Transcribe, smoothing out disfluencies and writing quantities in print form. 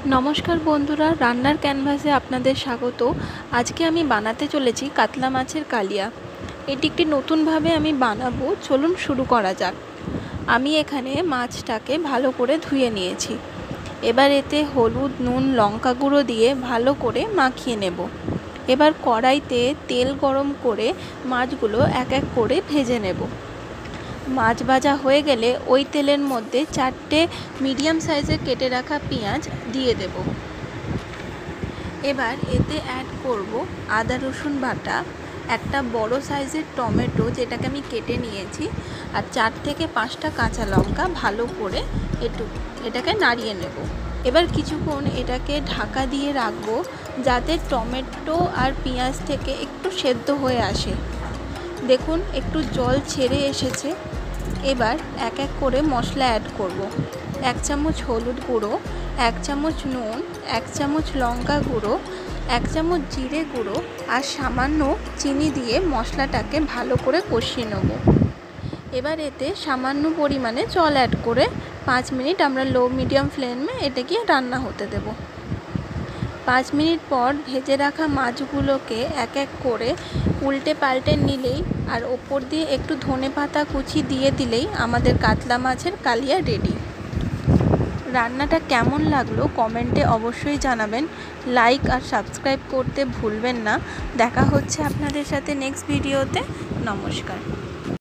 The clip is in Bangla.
নমস্কার বন্ধুরা, রান্নার ক্যানভাসে আপনাদের স্বাগত। আজকে আমি বানাতে চলেছি কাতলা মাছের কালিয়া। এটি একটি নতুনভাবে আমি বানাবো। চলুন শুরু করা যাক। আমি এখানে মাছটাকে ভালো করে ধুয়ে নিয়েছি। এবার এতে হলুদ, নুন, লঙ্কা গুঁড়ো দিয়ে ভালো করে মাখিয়ে নেব। এবার কড়াইতে তেল গরম করে মাছগুলো এক এক করে ভেজে নেব। মাছ ভাজা হয়ে গেলে ওই তেলের মধ্যে 4টে মিডিয়াম সাইজের কেটে রাখা পেঁয়াজ দিয়ে দেব। এবার এতে অ্যাড করব আদা রসুন বাটা, একটা বড় সাইজের টমেটো যেটাকে আমি কেটে নিয়েছি, আর 4 থেকে 5টা কাঁচা লঙ্কা ভালো করে এটাকে নাড়িয়ে নেব। এবার কিছুক্ষণ এটাকে ঢাকা দিয়ে রাখবো যাতে টমেটো আর পেঁয়াজ থেকে একটু সেদ্ধ হয়ে আসে। দেখুন একটু জল ছেড়ে এসেছে। এবার এক এক করে মশলা অ্যাড করব। 1 চামচ হলুদ গুঁড়ো, 1 চামচ নুন, 1 চামচ লঙ্কা গুঁড়ো, 1 চামচ জিরে গুঁড়ো আর সামান্য চিনি দিয়ে মশলাটাকে ভালো করে কষিয়ে নেব। এবার এতে সামান্য পরিমাণে জল অ্যাড করে 5 মিনিট আমরা লো মিডিয়াম ফ্লেমে এটাকে রান্না হতে দেব। 5 মিনিট পর ভেজে রাখা মাছগুলোকে এক এক করে উল্টে পাল্টে নিলেই আর ওপর দিয়ে একটু ধনেপাতা কুচি দিয়ে দিলেই আমাদের কাতলা মাছের কালিয়া রেডি। রান্নাটা কেমন লাগলো কমেন্টে অবশ্যই জানাবেন। লাইক আর সাবস্ক্রাইব করতে ভুলবেন না। দেখা হচ্ছে আপনাদের সাথে নেক্সট ভিডিওতে। নমস্কার।